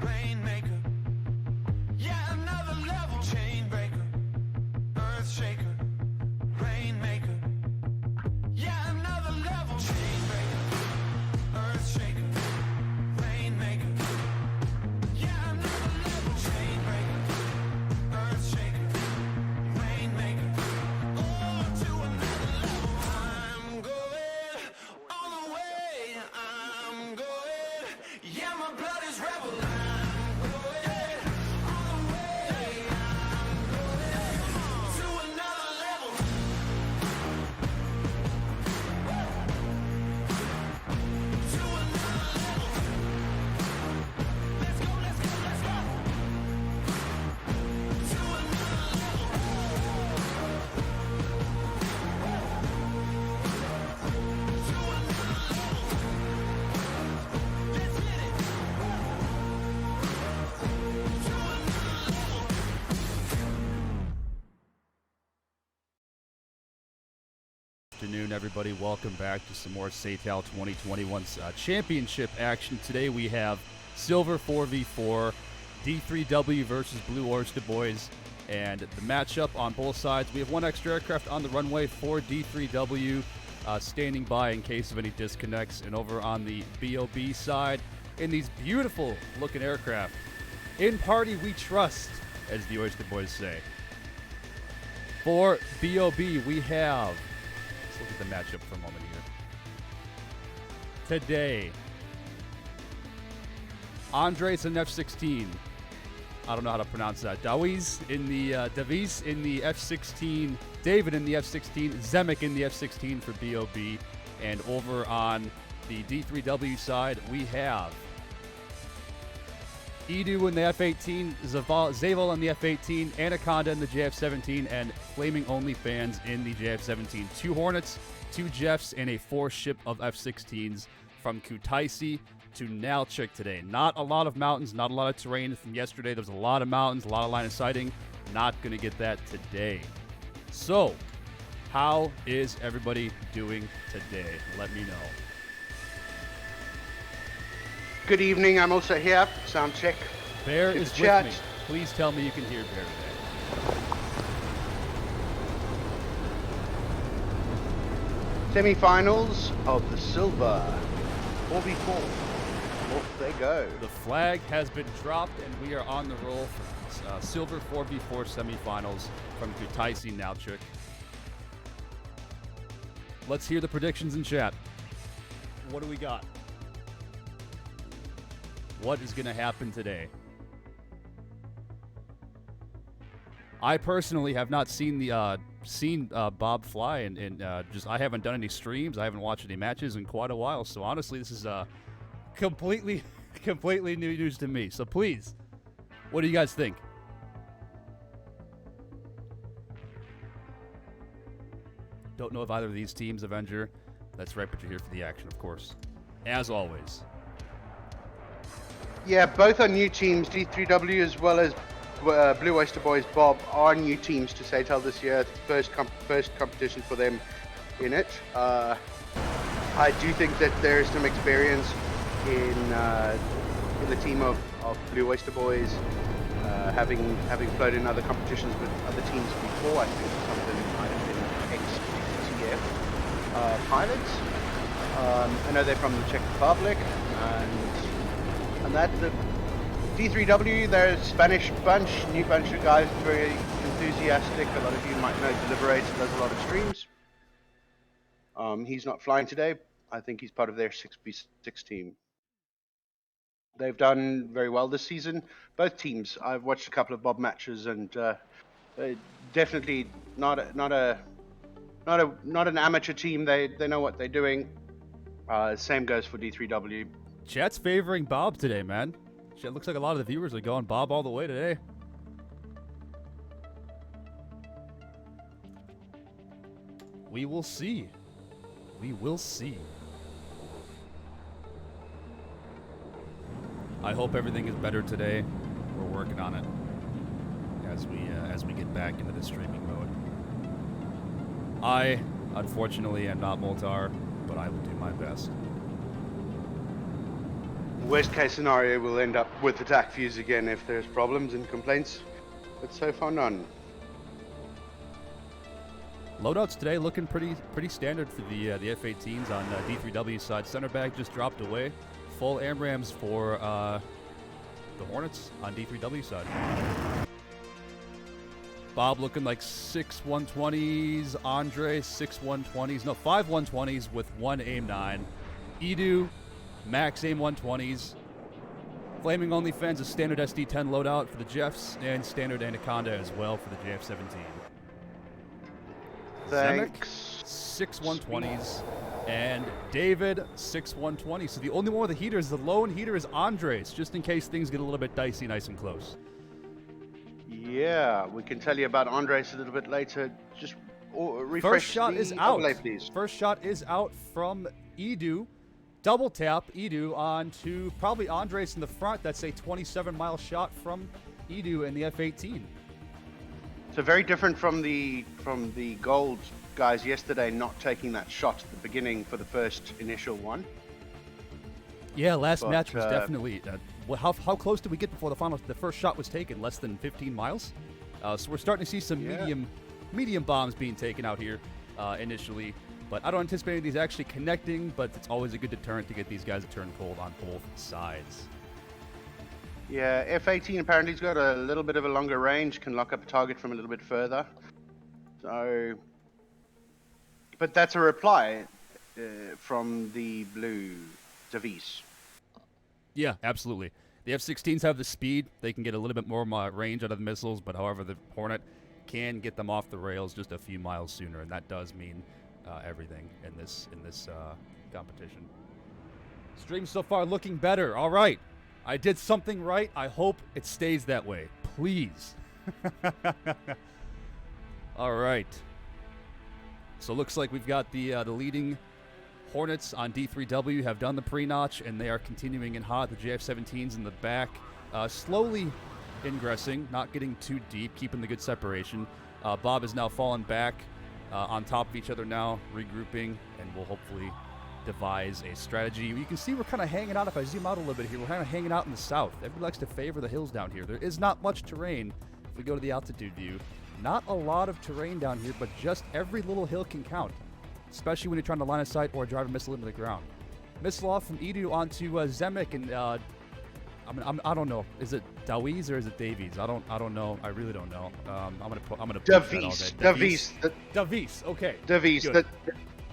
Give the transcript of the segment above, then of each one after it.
Rainmaker. Yeah, another level. Chain breaker. Earth shaker. Rainmaker. Yeah, another level. Chain breaker. Earth shaker. Rainmaker. Yeah, another level. Chain breaker. Earth shaker. Rainmaker. Oh, to another level. I'm going all the way. I'm going. Yeah, my blood is rebel. I'm going all the way. I'm going to another level. To another level. Let's go, let's go, let's go. To another level. To another level. Let's get it. To another level. Afternoon, everybody. Welcome back to some more SATAL 2021 championship action. Today we have Silver 4v4, D3W versus Blue Oyster Boys, and the matchup on both sides. We have one extra aircraft on the runway for D3W, standing by in case of any disconnects, and over on the BoB side, in these beautiful looking aircraft, in party we trust, as the Oyster Boys say. For BoB, we have, let's look at the matchup for a moment here. Today, Andres in F-16. I don't know how to pronounce that. Davies in the F-16. David in the F-16. Zemek in the F-16 for BoB. And over on the D3W side, we have Edu in the F-18, Zavel in the F-18, Anaconda in the JF-17, and Flaming OnlyFans in the JF-17. 2 Hornets, 2 Jeffs, and a 4th ship of F-16s from Kutaisi to Nalchik today. Not a lot of mountains, not a lot of terrain from yesterday. There was a lot of mountains, a lot of line of sighting. Not going to get that today. So, how is everybody doing today? Let me know. Good evening, I'm also here. Sound check. Bear It's is with chat. me. Please tell me you can hear Bear today. Semifinals of the Silver 4v4. Off they go. The flag has been dropped, and we are on the roll for Silver 4v4 semifinals from Kutaisi Nalchik. Let's hear the predictions in chat. What do we got? What is going to happen today? I personally have not seen the BoB fly, and just I haven't done any streams. I haven't watched any matches in quite a while. So honestly, this is completely new news to me. So please, what do you guys think? Don't know if either of these teams, Avenger. That's right, but you're here for the action, of course. As always. Yeah, both are new teams. D3W as well as Blue Oyster Boys BoB are new teams to SATAL this year. It's the first competition for them in it. I do think that there is some experience in the team of Blue Oyster Boys, having flown in other competitions with other teams before. I think some of them might have been ex-TF pilots. I know they're from the Czech Republic, and that the D3W, they're a Spanish bunch, new bunch of guys, very enthusiastic. A lot of you might know Deliberator does a lot of streams. He's not flying today. I think he's part of their 6v6 team. They've done very well this season. Both teams. I've watched a couple of BoB matches, and definitely not an amateur team. They know what they're doing. Same goes for D3W. Chat's favoring BoB today, man. Chat looks like a lot of the viewers are going BoB all the way today. We will see. We will see. I hope everything is better today. We're working on it as we get back into the streaming mode. I, unfortunately, am not Moltar, but I will do my best. Worst case scenario, we'll end up with attack fuse again if there's problems and complaints. But so far, none. Loadouts today looking pretty standard for the F-18s on D3W side. Center bag just dropped away. Full AMRAMs for the Hornets on D3W side. Bob looking like 6 120s. Andre 6 120s. No, 5 120s with 1 AIM-9. Edu, max AIM 120s. Flaming OnlyFans a standard SD10 loadout for the Jeffs and standard Anaconda as well for the JF-17. Thanks. Zemek, 6 120s. And David, 6 120s. So the only one with the heaters, the lone heater is Andres, just in case things get a little bit dicey nice and close. Yeah, we can tell you about Andres a little bit later. Just refresh First shot the is out. overlay, please. First shot is out from Edu. Double tap Edu onto probably Andres in the front. That's a 27-mile shot from Edu in the F-18. So very different from the gold guys yesterday not taking that shot at the beginning for the first initial one. Yeah, last But, match was definitely. How close did we get before the first shot was taken? Less than 15 miles. So we're starting to see some medium bombs being taken out here initially. But I don't anticipate any of these actually connecting. But it's always a good deterrent to get these guys to turn cold on both sides. Yeah, F-18 apparently has got a little bit of a longer range, can lock up a target from a little bit further. So, but that's a reply from the blue Davies. Yeah, absolutely. The F-16s have the speed. They can get a little bit more range out of the missiles, but however, the Hornet can get them off the rails just a few miles sooner, and that does mean everything in this competition. Stream so far looking better. All right. I did something right. I hope it stays that way. Please. All right. So it looks like we've got the leading Hornets on D3W have done the pre-notch, and they are continuing in hot. The JF-17s in the back, slowly ingressing, not getting too deep, keeping the good separation. Bob is now fallen back on top of each other now, regrouping, and will hopefully devise a strategy. You can see we're kind of hanging out. If I zoom out a little bit here, we're kind of hanging out in the south. Everybody likes to favor the hills down here. There is not much terrain if we go to the altitude view. Not a lot of terrain down here, but just every little hill can count, especially when you're trying to line of sight or drive a missile into the ground. Missile off from Edu onto Zemek, and I don't know. Is it Davies or is it Davies? I don't know. I really don't know. I'm gonna push that all day. Davies. Okay. Davies.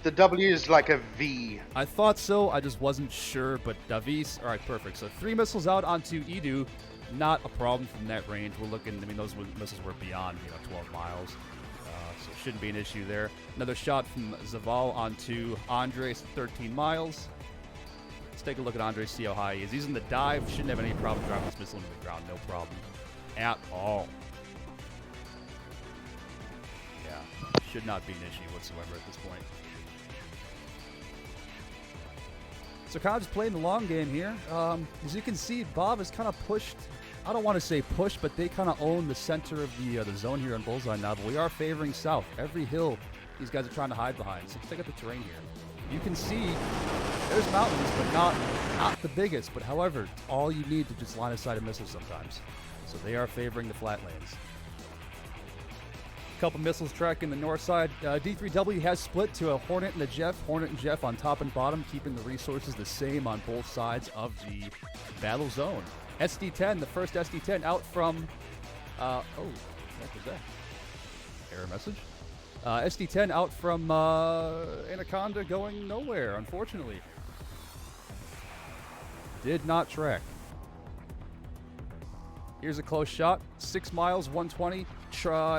The W is like a V. I thought so. I just wasn't sure. But Davies. All right, perfect. So 3 missiles out onto Edu. Not a problem from that range. We're looking. I mean, those missiles were beyond 12 miles. So it shouldn't be an issue there. Another shot from Zaval onto Andres, 13 miles. Let's take a look at Andres, see how high he is. He's in the dive. Shouldn't have any problem driving this missile into the ground. No problem at all. Yeah, should not be an issue whatsoever at this point. So kind of just playing the long game here. As you can see, Bob is kind of pushed. I don't want to say push, but they kind of own the center of the zone here on Bullseye now. But we are favoring south. Every hill these guys are trying to hide behind. So let's take out the terrain here. You can see there's mountains, but not the biggest. But however, it's all you need to just line of sight a missile sometimes. So they are favoring the flatlands. Couple missiles tracking the north side. D3W has split to a Hornet and a Jeff. Hornet and Jeff on top and bottom, keeping the resources the same on both sides of the battle zone. SD10, the first SD10 out from... what was that? Error message? SD10 out from Anaconda going nowhere, unfortunately. Did not track. Here's a close shot. 6 miles, 120.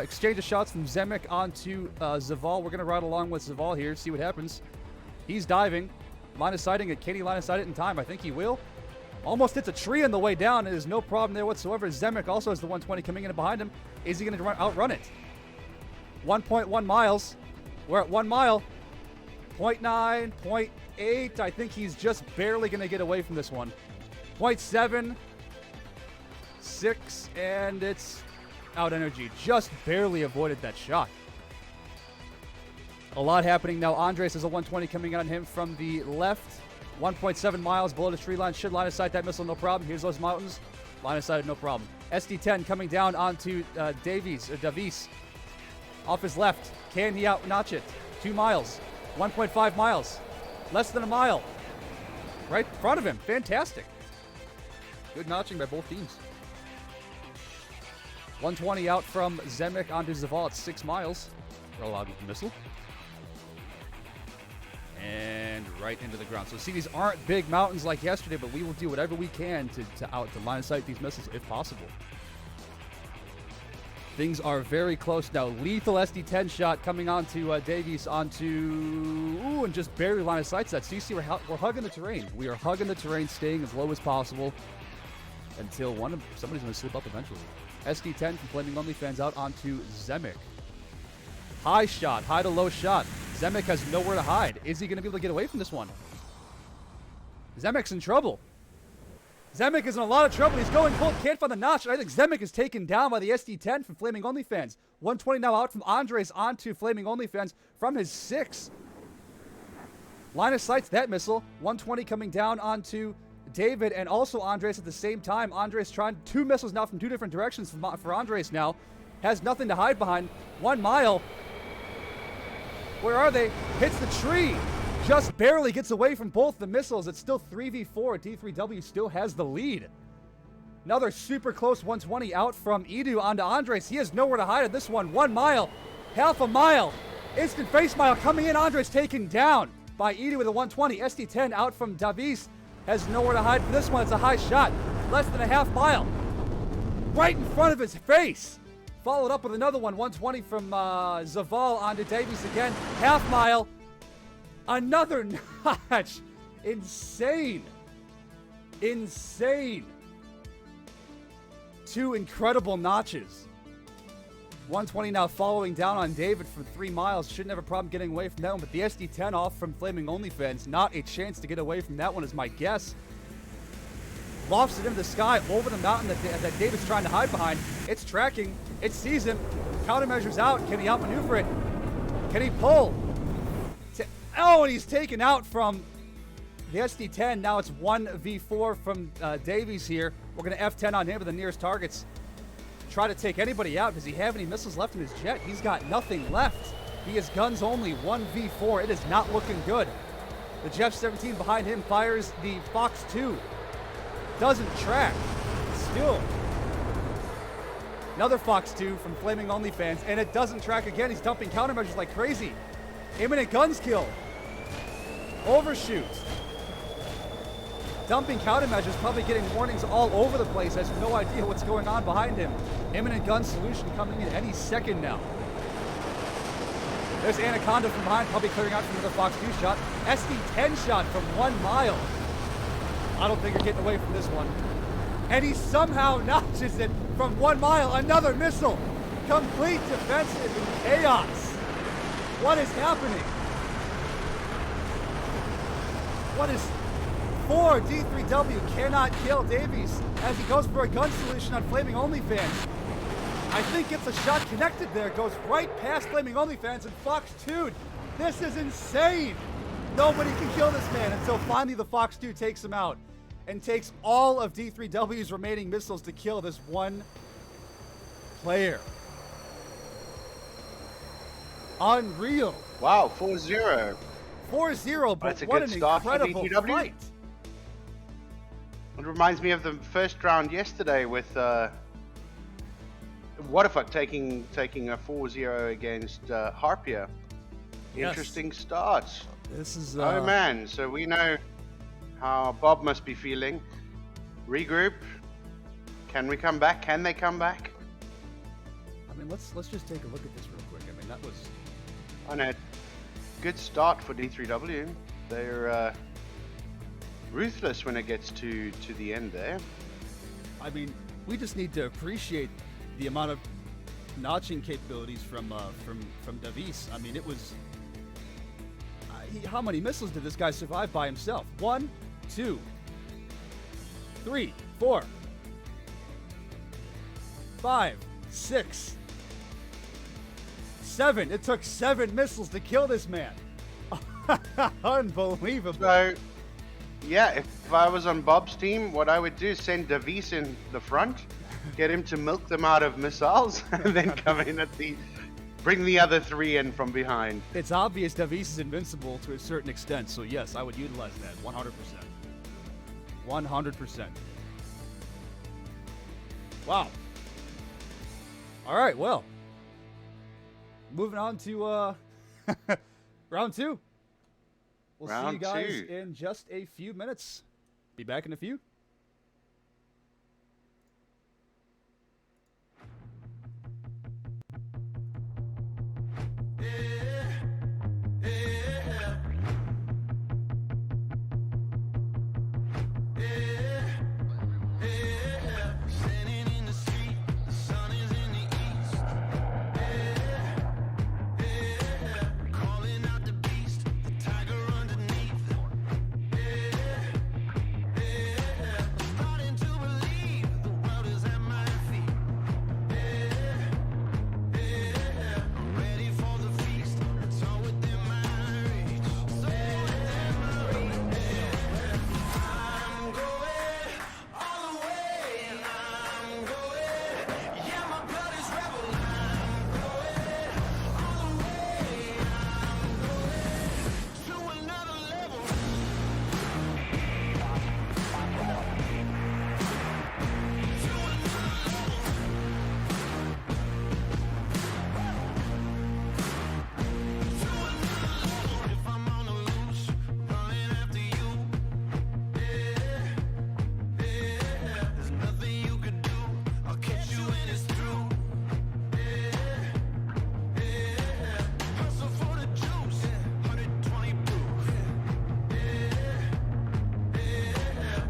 Exchange of shots from Zemek onto Zaval. We're going to ride along with Zaval here, see what happens. He's diving. Line of sighting it. Can he line of sight it in time? I think he will. Almost hits a tree on the way down. There's no problem there whatsoever. Zemek also has the 120 coming in behind him. Is he going to outrun it? 1.1 miles. We're at 1 mile. 0.9, 0.8. I think he's just barely going to get away from this one. 0.7. 6, and it's out energy. Just barely avoided that shot. A lot happening now. Andres has a 120 coming on him from the left. 1.7 miles below the tree line. Should line of sight that missile, no problem. Here's those mountains. Line of sight, no problem. SD10 coming down onto Davies. Off his left. Can he out-notch it? 2 miles. 1.5 miles. Less than a mile. Right in front of him. Fantastic. Good notching by both teams. 120 out from Zemek onto Zaval at 6 miles. Roll out with the missile. And right into the ground. So see, these aren't big mountains like yesterday, but we will do whatever we can to line of sight these missiles if possible. Things are very close now. Lethal SD10 shot coming onto Davies and just barely line of sight that. So you see, we're hugging the terrain. We are hugging the terrain, staying as low as possible until somebody's going to slip up eventually. SD10 from Flaming OnlyFans out onto Zemek. High shot, high to low shot. Zemek has nowhere to hide. Is he going to be able to get away from this one? Zemek's in trouble. Zemek is in a lot of trouble. He's going full, can't find the notch. I think Zemek is taken down by the SD10 from Flaming OnlyFans. 120 now out from Andres onto Flaming OnlyFans from his 6. Line of sight's that missile. 120 coming down onto David and also Andres at the same time. Andres trying 2 missiles now from 2 different directions for Andres now. Has nothing to hide behind. 1 mile. Where are they? Hits the tree. Just barely gets away from both the missiles. It's still 3v4. D3W still has the lead. Another super close 120 out from Edu onto Andres. He has nowhere to hide in this one. 1 mile. Half a mile. Instant face mile coming in. Andres taken down by Edu with a 120. SD10 out from Davies. Has nowhere to hide for this one. It's a high shot. Less than a half mile. Right in front of his face. Followed up with another one. 120 from Zaval onto Davies again. Half mile. Another notch. Insane. Insane. 2 incredible notches. 120 now following down on David for 3 miles. Shouldn't have a problem getting away from that one. But the SD10 off from Flaming OnlyFans. Not a chance to get away from that one is my guess. Lofts it into the sky over the mountain that David's trying to hide behind. It's tracking. It sees him. Countermeasures out. Can he outmaneuver it? Can he pull? Oh, and he's taken out from the SD10. Now it's 1v4 from Davies here. We're going to F10 on him with the nearest targets. Try to take anybody out. Does he have any missiles left in his jet? He's got nothing left. He is guns only. 1v4. It is not looking good. The Jeff 17 behind him fires the Fox 2. Doesn't track. Still. Another Fox 2 from Flaming OnlyFans, and it doesn't track again. He's dumping countermeasures like crazy. Imminent guns kill. Overshoot. Dumping countermeasures, probably getting warnings all over the place. Has no idea what's going on behind him. Imminent gun solution coming in any second now. There's Anaconda from behind, probably clearing out from another Fox 2 shot. SD10 shot from 1 mile. I don't think you're getting away from this one. And he somehow notches it from 1 mile. Another missile. Complete defensive chaos. What is happening? What is 4? D3W cannot kill Davies as he goes for a gun solution on Flaming OnlyFans. I think gets a shot connected there. Goes right past Flaming OnlyFans and Fox 2. This is insane. Nobody can kill this man until finally the Fox 2 takes him out and takes all of D3W's remaining missiles to kill this one player. Unreal. Wow, 4-0. 4-0, but That's a what good an start for incredible DTW. fight. It reminds me of the first round yesterday with Waterfuck taking a 4-0 against Harpier. Yes. Interesting start. This is Oh man, so we know how Bob must be feeling. Regroup. Can we come back? Can they come back? I mean, let's just take a look at this real quick. I mean, that was I know. Good start for D3W. They're ruthless when it gets to the end there. I mean, we just need to appreciate the amount of notching capabilities from Davies. I mean, it was how many missiles did this guy survive by himself? 1, 2, 3, 4, 5, 6, 7. It took 7 missiles to kill this man. Unbelievable. So Yeah, if I was on Bob's team, what I would do is send Davies in the front, get him to milk them out of missiles, and then come in at bring the other three in from behind. It's obvious Davies is invincible to a certain extent, so yes, I would utilize that 100%. 100%. Wow. All right, well, moving on to round two. We'll see you Round guys two. in just a few minutes. Be back in a few. Standing in the street, the sun is in the east. Calling out the beast, the tiger underneath. Starting to believe the world is at my feet. I'm ready for the feast. It's all within my reach. So within my reach. I'm going all the way. I'm going. Yeah, my blood is rebel. I'm going all the way. I'm going to another level. If I'm on the loose, running after you, there's nothing you can do. I'll catch you when it's through. Hustle for the juice, 120 proof.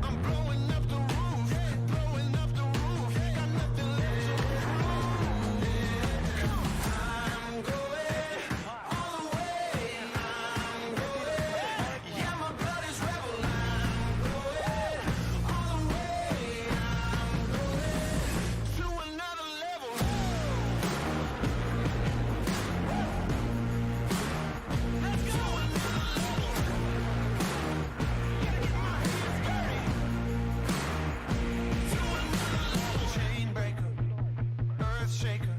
I'm blowing up the roof, blowing up the roof. Got nothing left to prove. I'm going all the way. I'm going. Yeah, my blood is rebel. I'm going all the way. I'm going to another level. Let's go. Chain breaker, earth shaker,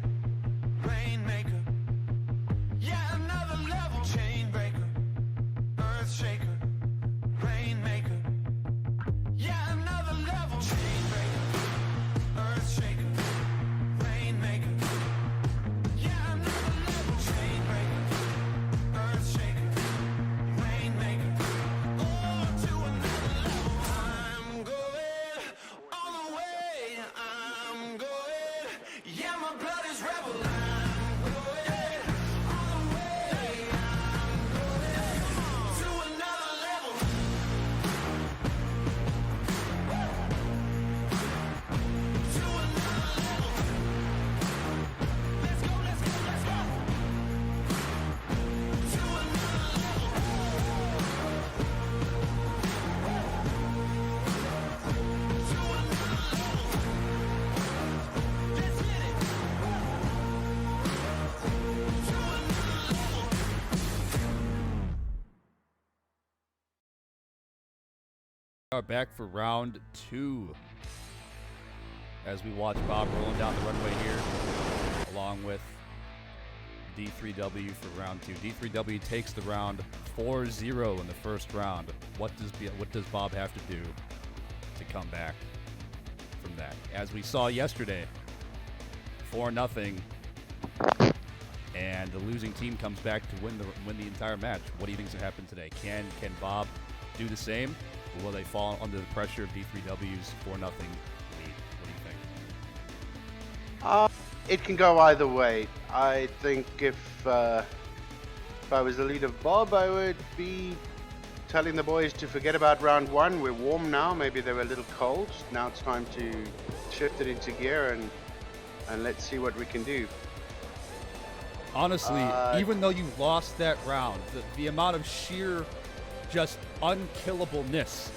rainmaker. Yeah, another level. Chain breaker, earth shaker, rainmaker. Yeah, another level. Chain breaker, earth shaker, rainmaker. Yeah, another level. Chain breaker, earth shaker, rainmaker. Oh, to another level. I'm going all the way. I'm going. Yeah, my blood is rebel. I'm going all the way. I'm going to another level. To another level. Let's go, let's go, let's go. To another level. To another level. Let's get it. To another level. We are back for round two. As we watch Bob rolling down the runway here, along with D3W for round two. D3W takes the round 4-0 in the first round. What does Bob have to do to come back from that? As we saw yesterday, 4-0, and the losing team comes back to win the entire match. What do you think is going to happen today? Can Bob do the same, or will they fall under the pressure of D3W's 4-0 lead? What do you think? It can go either way. I think if I was the lead of Bob, I would be telling the boys to forget about round one. We're warm now. Maybe they were a little cold. Now it's time to shift it into gear and let's see what we can do. Honestly, even though you lost that round, the amount of sheer just unkillableness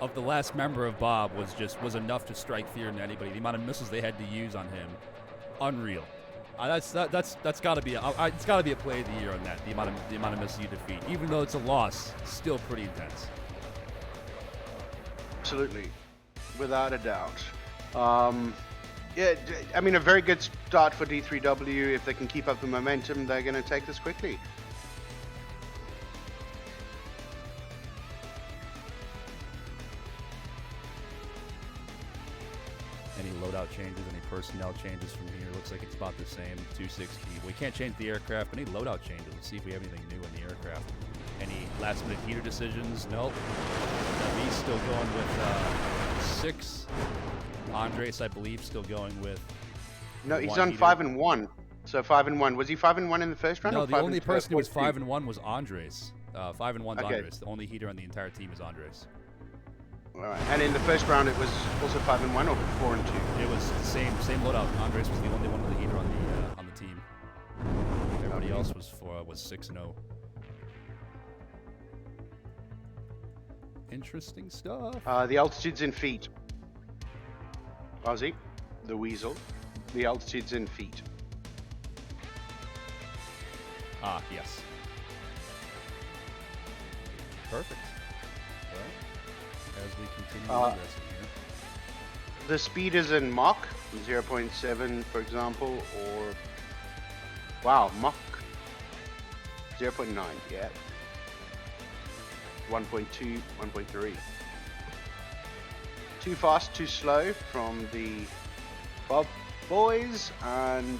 of the last member of Bob was enough to strike fear into anybody. The amount of missiles they had to use on him, unreal. That's got to be it's got to be a play of the year on that. The amount of missiles you defeat, even though it's a loss, still pretty intense. Absolutely, without a doubt. Yeah, I mean, a very good start for D3W. If they can keep up the momentum, they're going to take this quickly. Any loadout changes, any personnel changes from here? Looks like it's about the same, 260. We can't change the aircraft, but any loadout changes. Let's see if we have anything new in the aircraft. Any last-minute heater decisions? Nope. He's still going with 6. Andres, I believe, still going with. No, he's on 5-1. So 5-1. Was he 5-1 in the first round? No, or the 5 only and person who was 4-2? 5-1 was Andres. 5-1's Okay. Andres. The only heater on the entire team is Andres. All right. And in the first round, it was also 5-1 or 4-2. It was the same loadout. Andres was the only one with a heater on the team. Everybody else was 6-0. Interesting stuff. The altitude's in feet. Ozzy, the weasel. The altitude's in feet. Ah, yes. Perfect. Well, as we continue progressing here. The speed is in Mach 0.7, for example, or wow, Mach 0.9. Yeah. 1.2, 1.3. Too fast, too slow from the BoB boys, and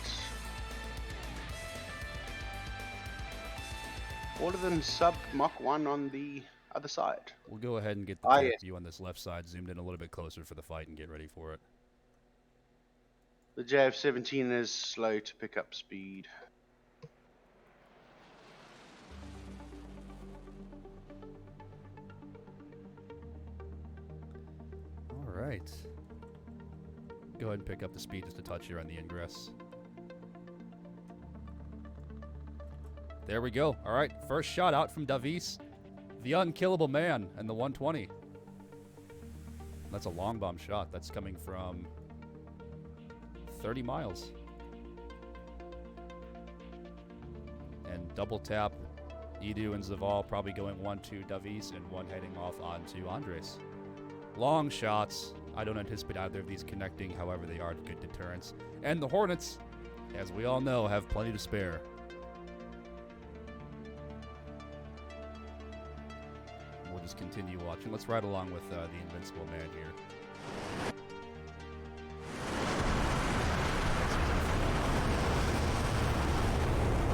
all of them sub Mach 1 on the other side. We'll go ahead and get the Yes. view on this left side zoomed in a little bit closer for the fight and get ready for it. The JF-17 is slow to pick up speed. All right. Go ahead and pick up the speed just a touch here on the ingress. There we go. All right, first shot out from Davis, the unkillable man, and the 120. That's a long bomb shot. That's coming from 30 miles. And double tap, Edu and Zaval probably going 1 to Davis and 1 heading off onto Andres. Long shots. I don't anticipate either of these connecting, however, they are good deterrents. And the Hornets, as we all know, have plenty to spare. We'll just continue watching. Let's ride along with the invincible man here.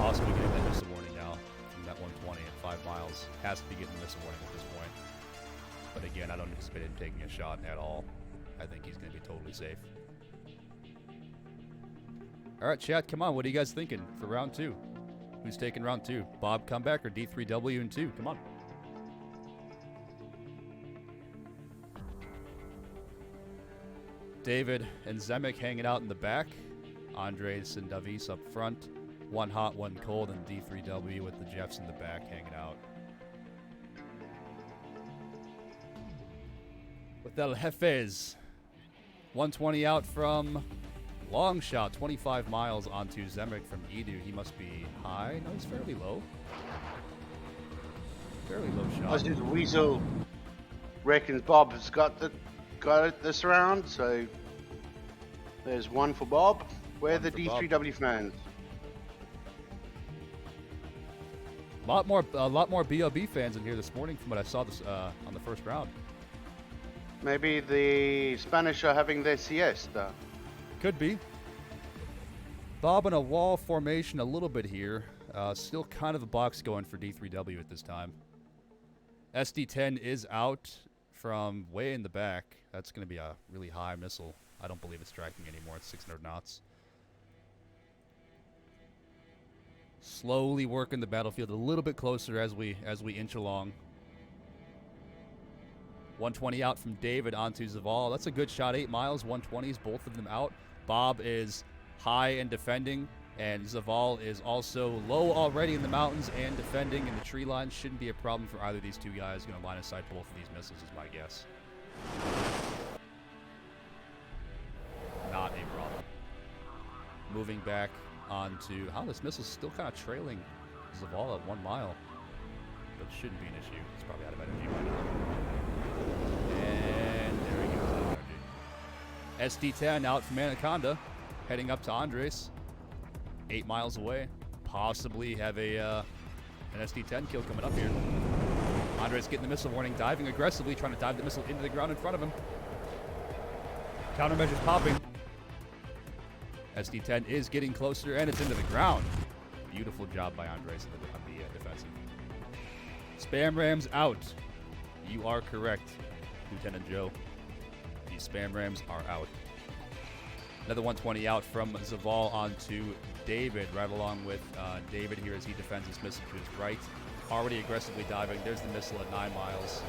Also, we're getting that missile warning now from that 120 at 5 miles. Has to be getting the missile warning at this point. But again, I don't anticipate him taking a shot at all. I think he's going to be totally safe. All right, chat, come on. What are you guys thinking for round 2? Who's taking round 2? BoB comeback or D3W in 2? Come on. David and Zemek hanging out in the back. Andres and Davis up front. One hot, one cold, and D3W with the Jeffs in the back hanging out. With El Jefes. 120 out from long shot, 25 miles onto Zemek from Edu. He must be high. No, he's fairly low. Fairly low shot. Ozzy's weasel reckons BoB has got it this round, so there's 1 for BoB. Where are the D3W fans? A lot more BoB fans in here this morning from what I saw this on the first round. Maybe the Spanish are having their siesta. Could be. BoB in a wall formation a little bit here. Still kind of a box going for D3W at this time. SD-10 is out from way in the back. That's going to be a really high missile. I don't believe it's tracking anymore. It's 600 knots. Slowly working the battlefield a little bit closer as we inch along. 120 out from David onto Zaval. That's a good shot. 8 miles, 120s, both of them out. BoB is high and defending, and Zaval is also low already in the mountains and defending, and the tree line shouldn't be a problem for either of these two guys. Going to line of sight both of these missiles is my guess. Not a problem. Moving back onto... this missile's still kind of trailing Zaval at 1 mile. But it shouldn't be an issue. It's probably out of energy by now. And SD10 out from Anaconda, heading up to Andres, 8 miles away. Possibly have an SD10 kill coming up here. Andres getting the missile warning, diving aggressively, trying to dive the missile into the ground in front of him. Countermeasures popping. SD10 is getting closer, and it's into the ground. Beautiful job by Andres on the defensive. Spam rams out. You are correct, Lieutenant Joe. The spam rams are out. Another 120 out from Zaval onto David, right along with David here as he defends his missile to his right. Already aggressively diving. There's the missile at 9 miles.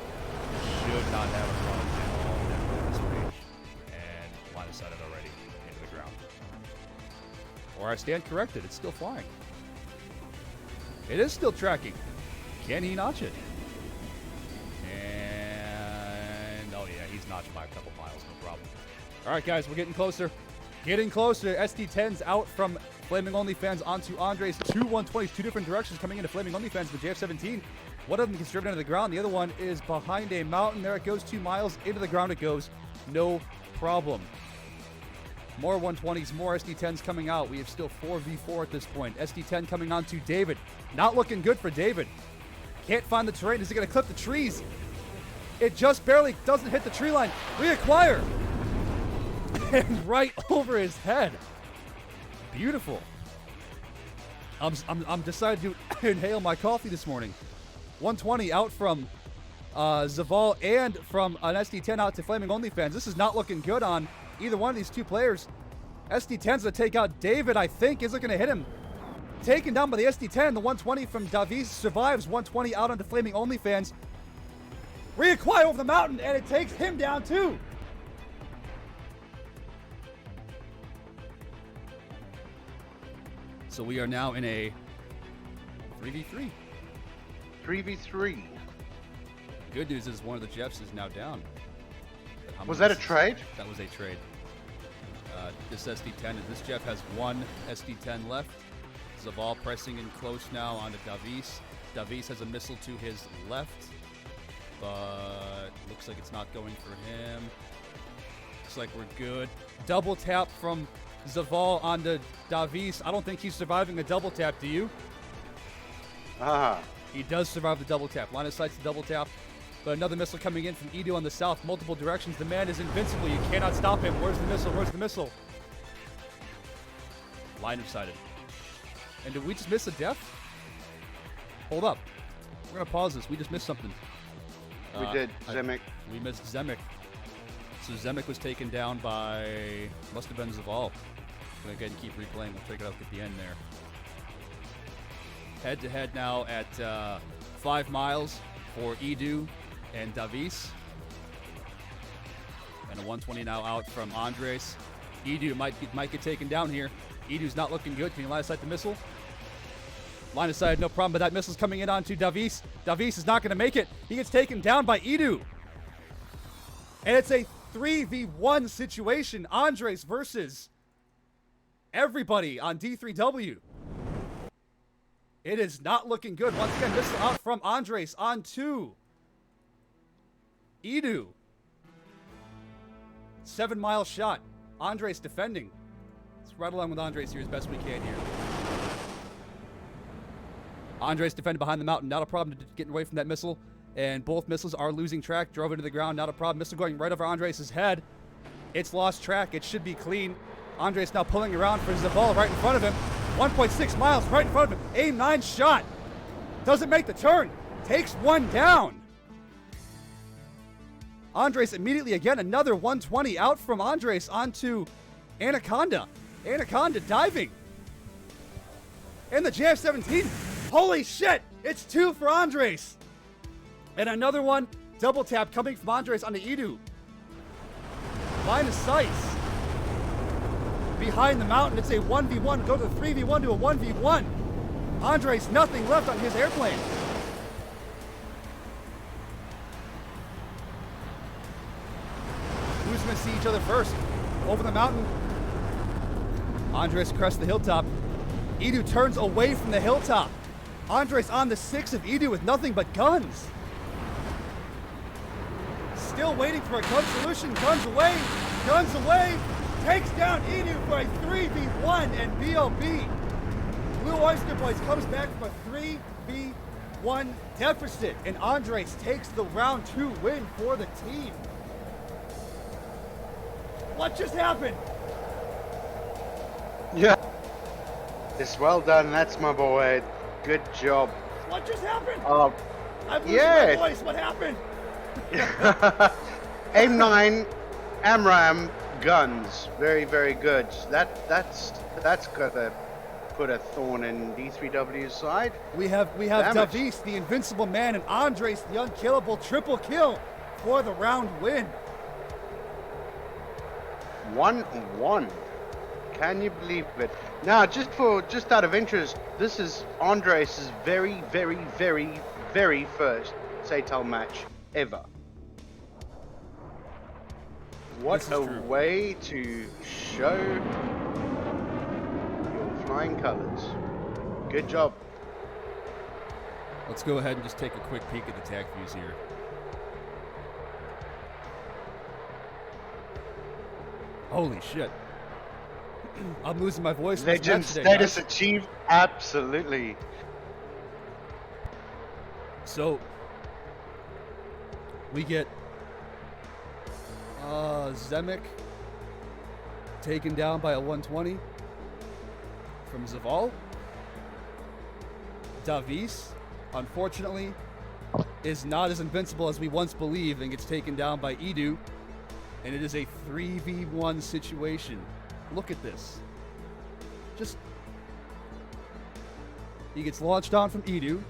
Should not have a run at all in this range. And line of sight it already into the ground. Or I stand corrected. It's still flying. It is still tracking. Can he notch it? And oh yeah, he's notched by a couple miles, no problem. All right, guys, we're getting closer. Getting closer. SD10's out from Flaming OnlyFans onto Andres. 2 120s, 2 different directions coming into Flaming OnlyFans. The JF-17. One of them gets driven into the ground. The other one is behind a mountain. There it goes, 2 miles. Into the ground it goes. No problem. More 120s, more SD10s coming out. We have still 4v4 at this point. SD10 coming on to David. Not looking good for David. Can't find the terrain. Is it going to clip the trees? It just barely doesn't hit the tree line. Reacquire. And right over his head. Beautiful. I'm decided to inhale my coffee this morning. 120 out from Zaval and from an SD10 out to Flaming OnlyFans. This is not looking good on either one of these two players. SD10's going to take out David, I think. Is it going to hit him? Taken down by the SD10. The 120 from Davies survives. 120 out onto Flaming OnlyFans. Reacquire over the mountain, and it takes him down too. So we are now in a 3v3. 3v3. Good news is one of the Jeffs is now down. Was that a trade? That was a trade. This SD10, this Jeff has 1 SD10 left. Zaval pressing in close now onto Davies. Davies has a missile to his left, but looks like it's not going for him. Looks like we're good. Double tap from Zaval onto Davies. I don't think he's surviving a double tap, do you? He does survive the double tap. Line of sight's the double tap. But another missile coming in from Edu on the south, multiple directions. The man is invincible. You cannot stop him. Where's the missile? Where's the missile? Line of sighted. And did we just miss a death? Hold up. We're going to pause this. We just missed something. We did. Zemek. We missed Zemek. So Zemek was taken down by, must have been Zaval. I'm going to go ahead and keep replaying. We'll take it up at the end there. Head to head now at 5 miles for Edu and Davies. And a 120 now out from Andres. Edu might get taken down here. Edu's not looking good. Can he line of sight the missile? Line of sight, no problem, but that missile's coming in onto Davies. Davies is not going to make it. He gets taken down by Edu. And it's a 3v1 situation. Andres versus everybody on D3W. It is not looking good. Once again, missile out from Andres onto Edu. 7-mile shot. Andres defending. Let's ride along with Andres here as best we can here. Andres defended behind the mountain. Not a problem getting away from that missile. And both missiles are losing track. Drove into the ground. Not a problem. Missile going right over Andres' head. It's lost track. It should be clean. Andres now pulling around for Zaval right in front of him. 1.6 miles right in front of him. Aim 9 shot. Doesn't make the turn. Takes one down. Andres immediately again. Another 120 out from Andres onto Anaconda. Anaconda diving. And the JF-17. Holy shit. It's 2 for Andres. And another one. Double tap coming from Andres onto Edu. Line of sight. Behind the mountain, it's a 1v1. Go to a 3v1 to a 1v1. Andres, nothing left on his airplane. Who's going to see each other first? Over the mountain. Andres crests the hilltop. Edu turns away from the hilltop. Andres on the 6 of Edu with nothing but guns. Still waiting for a gun solution. Guns away. guns away, takes down Edu for a 3v1 and BoB. Blue Oyster Boys comes back from a 3v1 deficit, and Andres takes the round 2 win for the team. What just happened? Yeah. It's well done. That's my boy. Good job. What just happened? I'm losing yeah. my voice. What happened? M9, AMRAM, guns. Very, very good. That's gonna put a thorn in D3W's side. We have Damage. Davis, the invincible man, and Andres, the unkillable, triple kill for the round win. 1-1. Can you believe it? Now, just out of interest, this is Andres' very, very, very, very first SATEL match ever. What This is a true. way to show your flying colors. Good job. Let's go ahead and just take a quick peek at the tag views here. Holy shit. I'm losing my voice. in this Legend match today, status guys. achieved. Absolutely. So, we get Zemek taken down by a 120 from Zaval. Davis, unfortunately, is not as invincible as we once believed and gets taken down by Edu. And it is a 3v1 situation. Look at this. He gets launched on from Edu.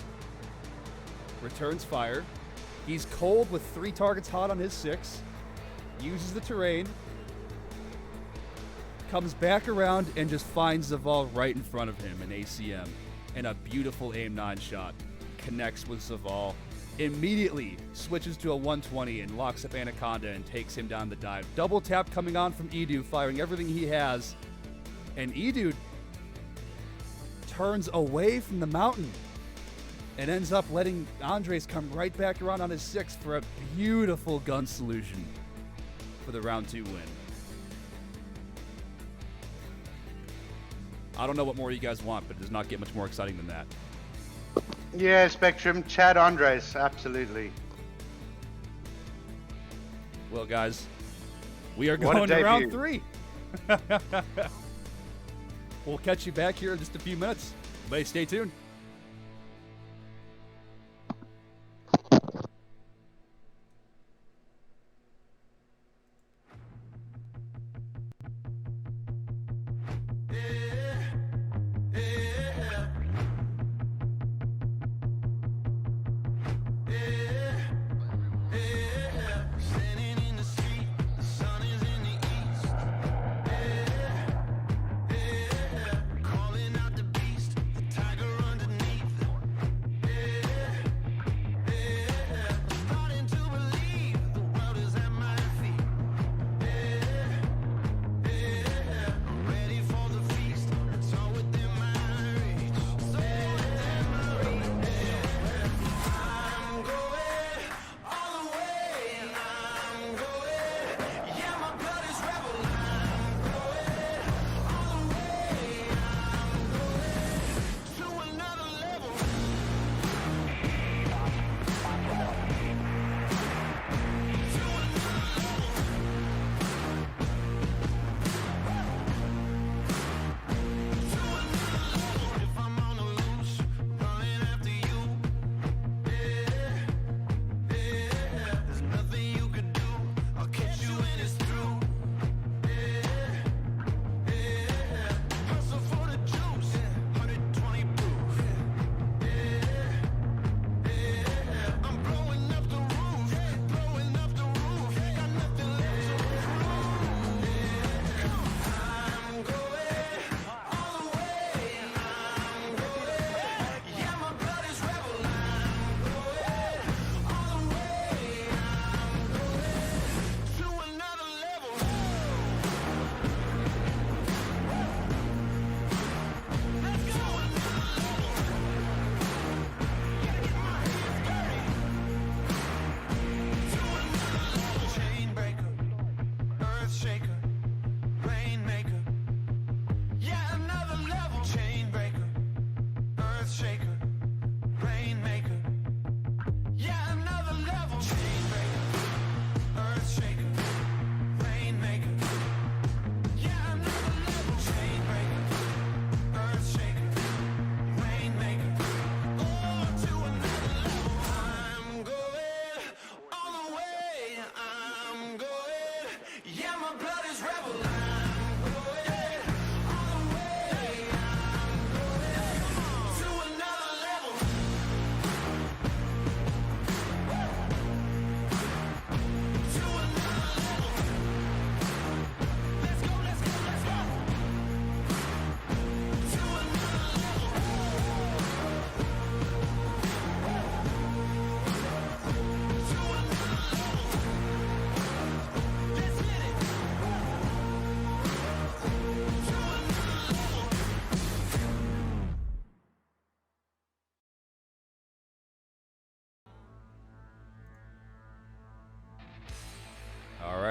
Returns fire. He's cold with 3 targets hot on his 6. Uses the terrain. Comes back around and just finds Zaval right in front of him in ACM. And a beautiful aim 9 shot. Connects with Zaval. Immediately switches to a 120 and locks up Anaconda and takes him down the dive. Double tap coming on from Edu, firing everything he has. And Edu turns away from the mountain and ends up letting Andres come right back around on his 6 for a beautiful gun solution for the round 2 win. I don't know what more you guys want, but it does not get much more exciting than that. Yeah, Spectrum. Chad Andres. Absolutely. Well, guys, we are What a going to round debut. 3. We'll catch you back here in just a few minutes. Everybody stay tuned. Standing in the street, the sun is in the east. Calling out the beast, the tiger under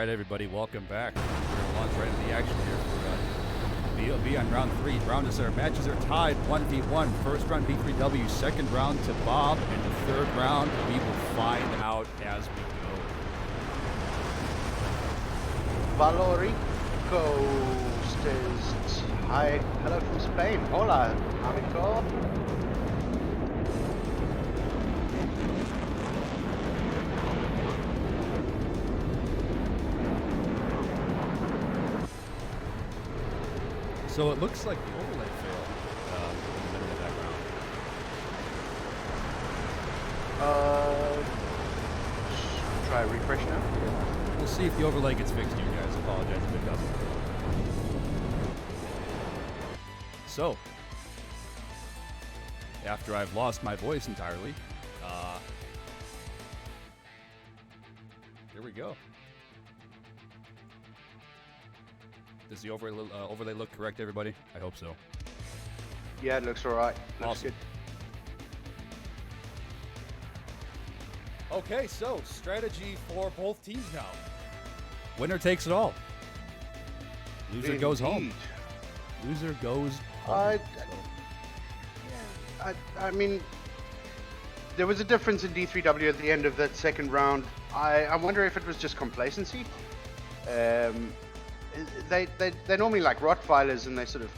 right, everybody, welcome back. We're launch right into the action here for BoB on round 3. Matches are tied 1v1. First round D3W, second round to BoB, and the third round we will find out as we go. Valorico says hi, hello from Spain. Hola, amigo. So it looks like the overlay failed in the middle of that round. Try refresh now. We'll see if the overlay gets fixed, you guys. Apologize if it doesn't. So, after I've lost my voice entirely, here we go. Does the overlay look correct, everybody? I hope so. Yeah, it looks alright. Looks Awesome. good. Okay, so strategy for both teams now. Winner takes it all. Loser goes home. Indeed. Loser goes home. I mean, there was a difference in D3W at the end of that second round. I wonder if it was just complacency. They normally like Rottweilers, and they sort of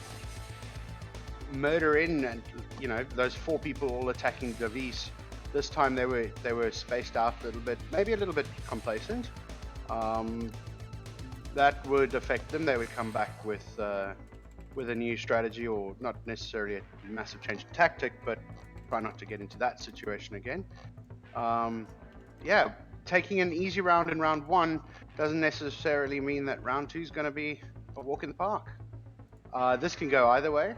murder in, and you know, those 4 people all attacking Davies. This time they were spaced out a little bit, maybe a little bit complacent. That would affect them. They would come back with a new strategy, or not necessarily a massive change in tactic, but try not to get into that situation again. Yeah, taking an easy round in round 1 doesn't necessarily mean that round 2 is going to be a walk in the park. This can go either way.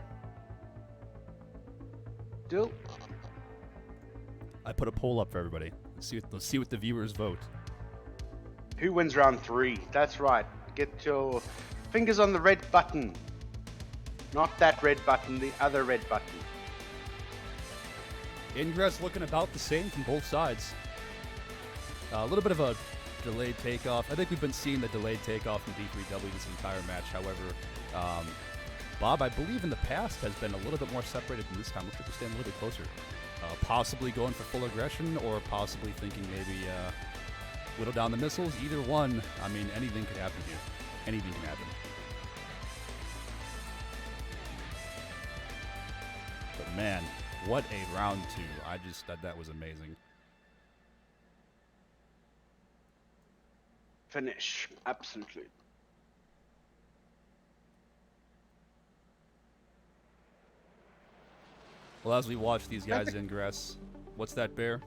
Still, I put a poll up for everybody. Let's see what the viewers vote. who wins round 3? That's right. Get your fingers on the red button. Not that red button, the other red button. Ingress looking about the same from both sides. A little bit of a delayed takeoff. I think we've been seeing the delayed takeoff from D3W this entire match. However, BoB, I believe in the past, has been a little bit more separated than this time. Looks like they're staying a little bit closer. Possibly going for full aggression, or possibly thinking maybe whittle down the missiles. Either one, I mean, anything could happen here. Anything can happen. But man, what a round 2. I just thought that was amazing. Finish. Absolutely. Well, as we watch these guys ingress, what's that, Bear?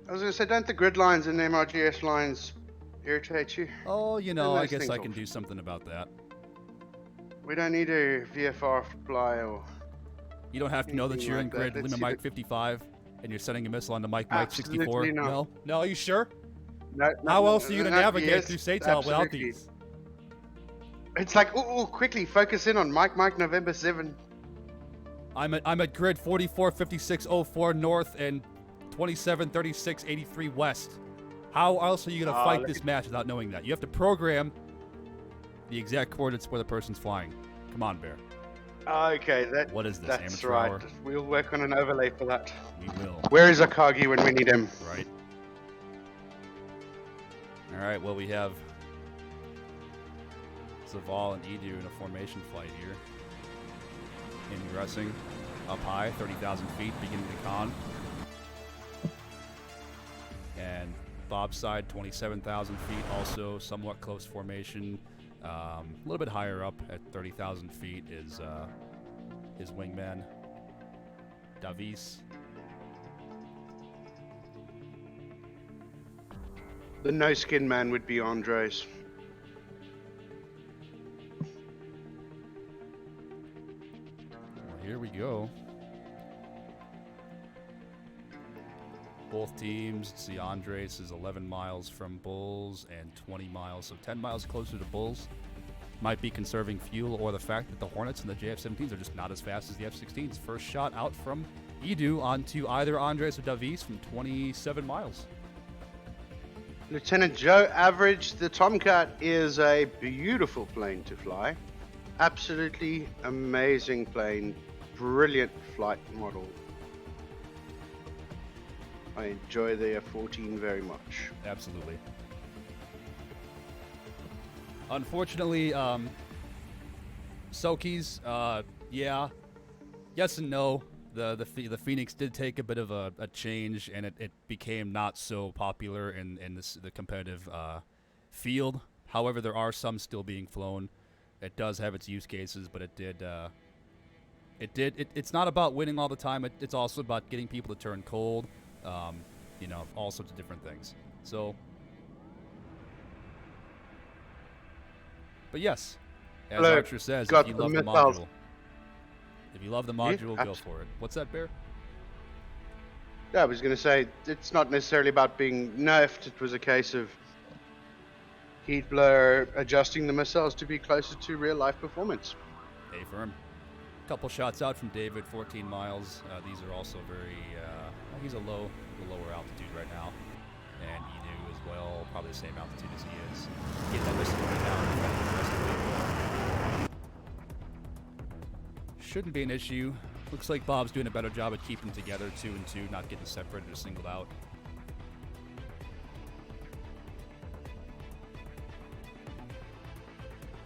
I was going to say, don't the grid lines and MRGS lines irritate you? Oh, you know, Turn I those guess things I can off. do something about that. We don't need a VFR fly or... You don't have to know that Anything you're in like that. grid Let's limit see Mike the- 55 and you're sending a missile onto Mike 64. Absolutely not. No? No, are you sure? No, How else are you going to navigate yes, through SATEL without absolutely. these? It's like, ooh, quickly, focus in on Mike November 7. I'm at grid 445604 north and 273683 west. How else are you going to fight this match without knowing that? You have to program the exact coordinates where the person's flying. Come on, Bear. Okay, What is this, that's amateur right. hour? We'll work on an overlay for that. We will. Where is Akagi when we need him? Right. All right, well, we have Zaval and Edu in a formation flight here. Ingressing up high, 30,000 feet, beginning the con. And Bob's side, 27,000 feet, also somewhat close formation. A little bit higher up at 30,000 feet is his wingman, Davies. The no-skin man would be Andres. Well, here we go. Both teams, see Andres is 11 miles from Bulls and 20 miles, so 10 miles closer to Bulls. Might be conserving fuel, or the fact that the Hornets and the JF-17s are just not as fast as the F-16s. First shot out from Edu onto either Andres or Davies from 27 miles. Lieutenant Joe Average, the Tomcat is a beautiful plane to fly. Absolutely amazing plane. Brilliant flight model. I enjoy the F-14 very much. Absolutely. Unfortunately, Soki's, yeah, yes and no. The Phoenix did take a bit of a change, and it became not so popular in the competitive field. However, there are some still being flown. It does have its use cases, but it's not about winning all the time. It's also about getting people to turn cold. You know, all sorts of different things. So, but yes, as Hello, Archer says, got if you the love the missiles. module, if you love the module, go for it. What's that, Bear? Yeah, I was going to say, it's not necessarily about being nerfed. It was a case of heat blur adjusting the missiles to be closer to real-life performance. A firm. Couple shots out from David, 14 miles. These are also very. He's a lower altitude right now, and Edu as well, probably the same altitude as he is. Get that missile right now. Shouldn't be an issue. Looks like Bob's doing a better job at keeping together 2 and 2, not getting separated or singled out.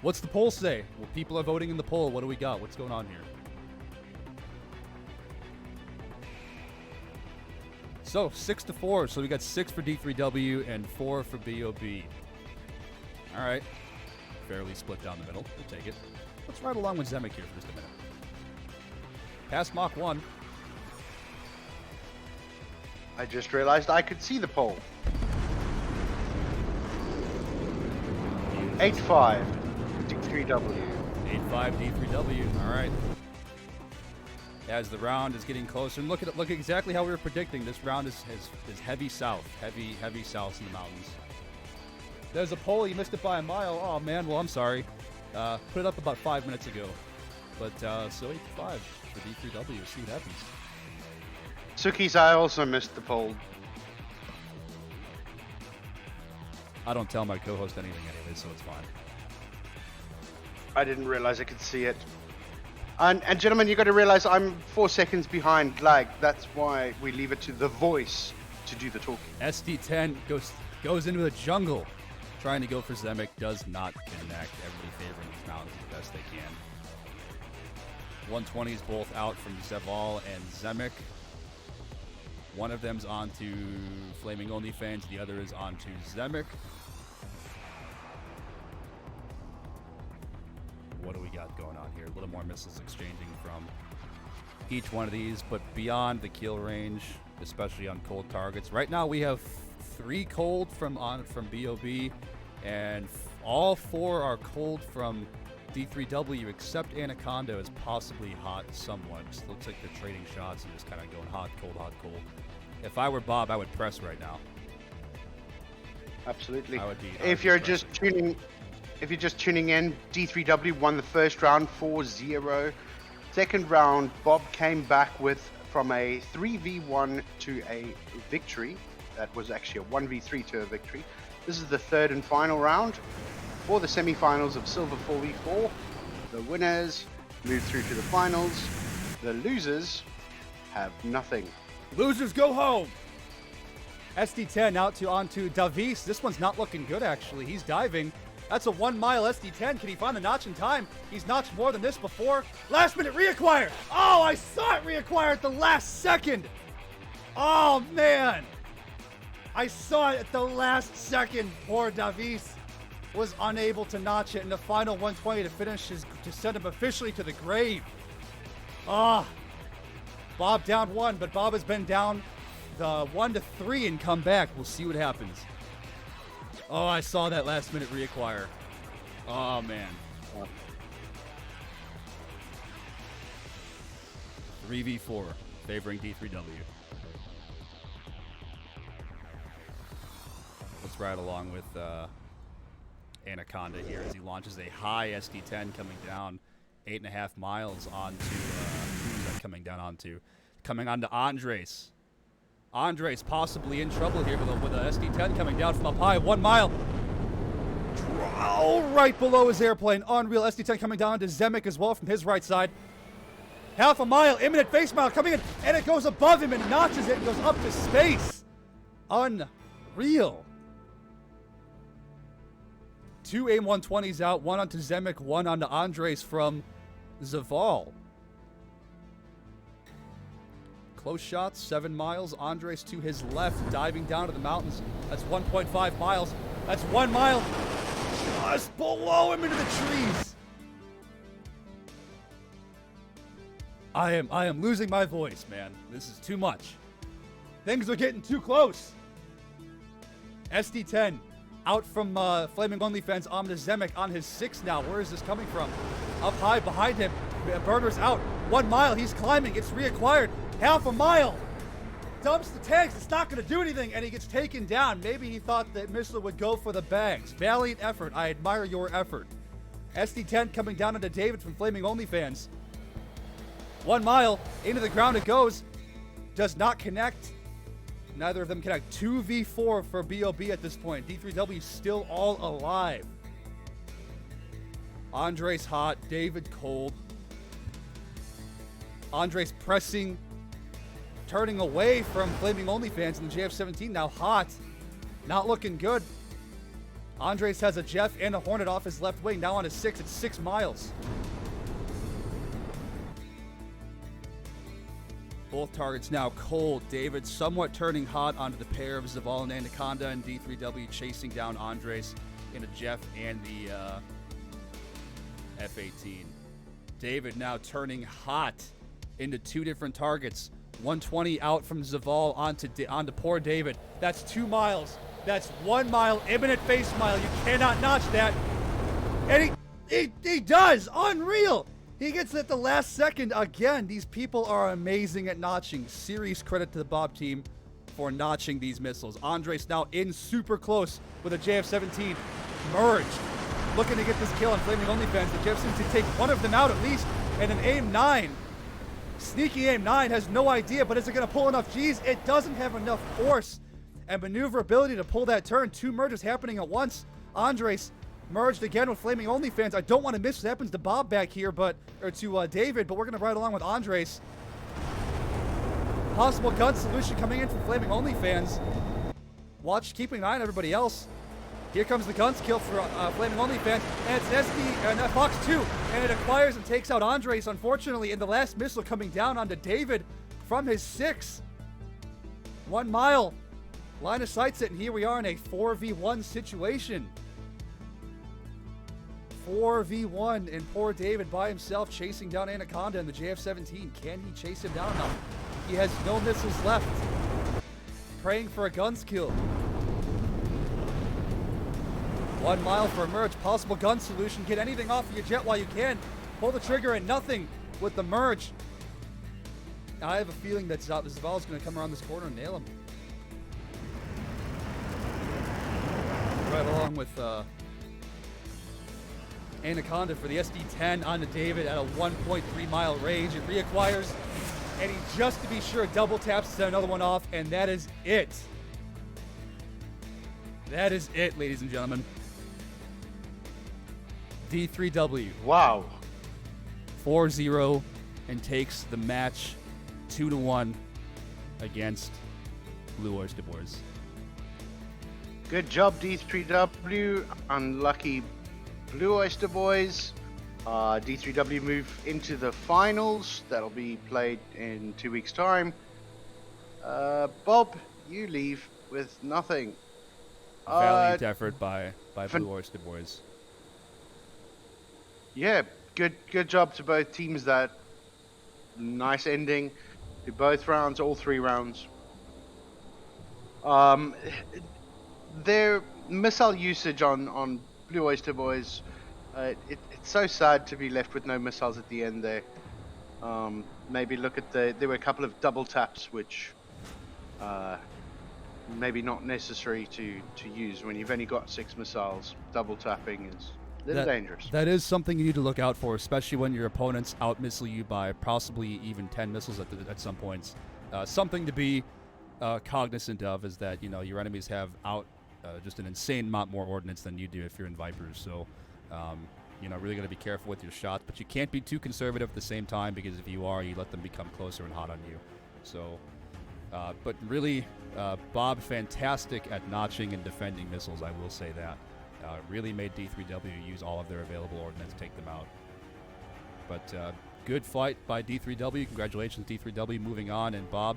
What's the poll say? Well, people are voting in the poll. What do we got? What's going on here? So 6-4. So we got 6 for D3W and 4 for BoB. All right. Fairly split down the middle. We'll take it. Let's ride along with Zemek here for just a minute. Past Mach 1. I just realized I could see the pole. 8-5, D3W. 8-5 D3W. All right. As the round is getting closer, and look at exactly how we were predicting. This round is heavy south, heavy south in the mountains. There's a pole. You missed it by a mile. Oh man. Well, I'm sorry. Put it up about 5 minutes ago. But so 8-5 for D3W. See what happens. Suki's, I also missed the pole. I don't tell my co-host anything anyway, so it's fine. I didn't realize I could see it. And gentlemen, you got to realize I'm 4 seconds behind lag. That's why we leave it to the voice to do the talking. SD10 goes into the jungle, trying to go for Zemek. Does not connect. Everybody favoring these mountains the best they can. 120s both out from Zeval and Zemek. One of them's onto Flaming OnlyFans. The other is onto Zemek. What do we got going on here? A little more missiles exchanging from each one of these, but beyond the kill range, especially on cold targets. Right now we have 3 cold from BoB, and all 4 are cold from D3W, except Anaconda is possibly hot somewhat. Just looks like they're trading shots and just kind of going hot, cold, hot, cold. If I were Bob, I would press right now. Absolutely. I would be. If you're just tuning in, D3W won the first round 4-0. Second round, Bob came back from a 3v1 to a victory. That was actually a 1v3 to a victory. This is the third and final round for the semifinals of Silver 4v4. The winners move through to the finals. The losers have nothing. Losers go home. SD10 onto Davis. This one's not looking good, actually. He's diving. That's a 1 mile SD10. Can he find the notch in time? He's notched more than this before. Last minute reacquire. Oh, I saw it reacquire at the last second. Oh, man. I saw it at the last second. Poor Davis was unable to notch it in the final 120 to finish to send him officially to the grave. Ah. Bob down 1, but Bob has been down the 1-3 and come back. We'll see what happens. Oh, I saw that last minute reacquire. Oh, man. 3v4 favoring D3W. Let's ride along with Anaconda here as he launches a high SD10 coming down 8.5 miles onto who's that coming down onto? Coming onto Andres. Andres possibly in trouble here with a SD10 coming down from up high. 1 mile. Oh, right below his airplane. Unreal. SD10 coming down to Zemek as well from his right side. Half a mile. Imminent face mile coming in. And it goes above him and notches it and goes up to space. Unreal. 2 AIM-120s out. 1 onto Zemek. 1 onto Andres from Zaval. Close shots, 7 miles. Andres to his left, diving down to the mountains. That's 1.5 miles. That's 1 mile. Just below him into the trees. I am losing my voice, man. This is too much. Things are getting too close. SD10 out from Flaming OnlyFans on to Zemek on his 6 now. Where is this coming from? Up high behind him. Burner's out. 1 mile. He's climbing. It's reacquired. Half a mile. Dumps the tanks. It's not going to do anything. And he gets taken down. Maybe he thought that Missile would go for the bags. Valiant effort. I admire your effort. SD10 coming down into David from Flaming OnlyFans. 1 mile. Into the ground it goes. Does not connect. Neither of them connect. 2v4 for BoB at this point. D3W still all alive. Andres hot. David cold. Andres pressing, turning away from Flaming OnlyFans, and the JF-17 now hot. Not looking good. Andres has a Jeff and a Hornet off his left wing. Now on his 6. It's 6 miles. Both targets now cold. David somewhat turning hot onto the pair of Zaval and Anaconda, and D3W chasing down Andres in a Jeff and the F-18. David now turning hot into 2 different targets. 120 out from Zaval onto poor David. That's 2 miles. That's 1 mile. Imminent face mile. You cannot notch that. And he does. Unreal. He gets it at the last second again. These people are amazing at notching. Serious credit to the BoB team for notching these missiles. Andres now in super close with a JF-17. Merged. Looking to get this kill on Flaming OnlyFans. The JF-17 to take one of them out at least. And an AIM-9. Sneaky AIM-9 has no idea, but is it going to pull enough G's? It doesn't have enough force and maneuverability to pull that turn. 2 merges happening at once. Andres merged again with Flaming OnlyFans. I don't want to miss what happens to BoB back here, or to David, but we're going to ride along with Andres. Possible gun solution coming in from Flaming OnlyFans. Watch, keeping an eye on everybody else. Here comes the guns kill for Flaming OnlyFans, and it's an SD and Fox 2, and it acquires and takes out Andres, unfortunately, in the last missile coming down onto David from his 6. 1 mile. Line of sight's it, and here we are in a 4v1 situation. 4v1, and poor David by himself chasing down Anaconda and the JF-17. Can he chase him down now? He has no missiles left. Praying for a guns kill. 1 mile for a merge. Possible gun solution. Get anything off of your jet while you can. Pull the trigger and nothing with the merge. I have a feeling that Zaval is going to come around this corner and nail him. Right along with Anaconda for the SD10 onto David at a 1.3 mile range. It reacquires, and he just to be sure double taps to set another one off, and that is it. That is it, ladies and gentlemen. D3W. Wow. 4-0 and takes the match 2-1 against Blue Oyster Boys. Good job, D3W. Unlucky Blue Oyster Boys. D3W move into the finals. That'll be played in 2 weeks' time. BoB, you leave with nothing. Valiant effort by Blue Oyster Boys. Yeah, good job to both teams. That nice ending to both rounds, all 3 rounds. Their missile usage on Blue Oyster Boys, it's so sad to be left with no missiles at the end there. Maybe look at there were a couple of double taps which maybe not necessary to use when you've only got 6 missiles. Double tapping is a little dangerous. That is something you need to look out for, especially when your opponents out-missile you by possibly even 10 missiles at some points. Something to be cognizant of is that, your enemies have just an insane amount more ordnance than you do if you're in Vipers. So, really got to be careful with your shots. But you can't be too conservative at the same time, because if you are, you let them become closer and hot on you. So, but really, BoB, fantastic at notching and defending missiles, I will say that. Really made D3W use all of their available ordnance to take them out. But good fight by D3W. Congratulations, D3W, moving on. And BoB,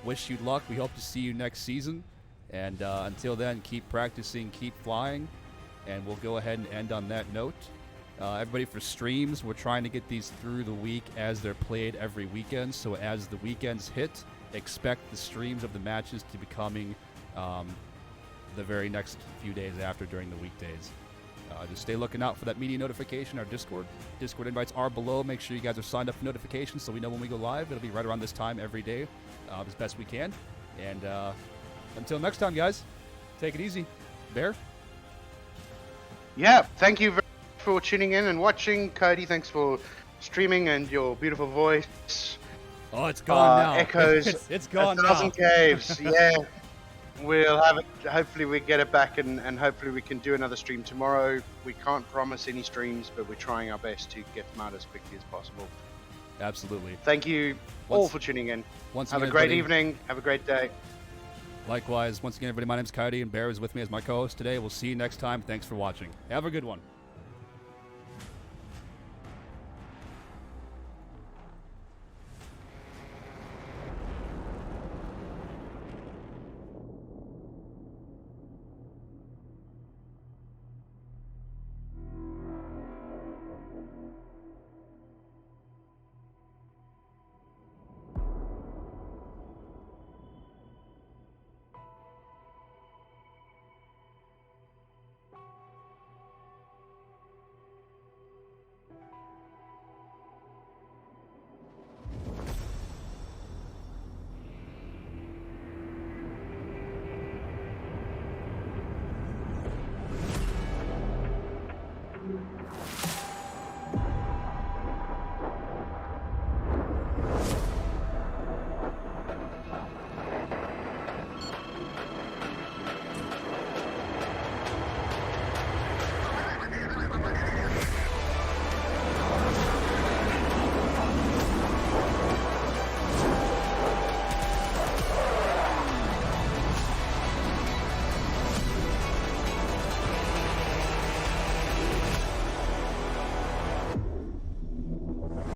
wish you luck. We hope to see you next season. And until then, keep practicing, keep flying. And we'll go ahead and end on that note. Everybody, for streams, we're trying to get these through the week as they're played every weekend. So as the weekends hit, expect the streams of the matches to be coming the very next few days after during the weekdays. Just stay looking out for that media notification, our Discord. Discord invites are below. Make sure you guys are signed up for notifications so we know when we go live. It'll be right around this time every day, as best we can. And until next time, guys, take it easy. Bear? Yeah, thank you very much for tuning in and watching. Coyote, thanks for streaming and your beautiful voice. Oh, it's gone now. Echoes. It's gone 1,000 caves. Yeah. We'll have it. Hopefully we get it back, and hopefully we can do another stream tomorrow. We can't promise any streams, but we're trying our best to get them out as quickly as possible. Absolutely. Thank you all for tuning in. Have a great evening. Have a great day. Likewise, once again, everybody, my name's Coyote, and Bear is with me as my co-host today. We'll see you next time. Thanks for watching. Have a good one.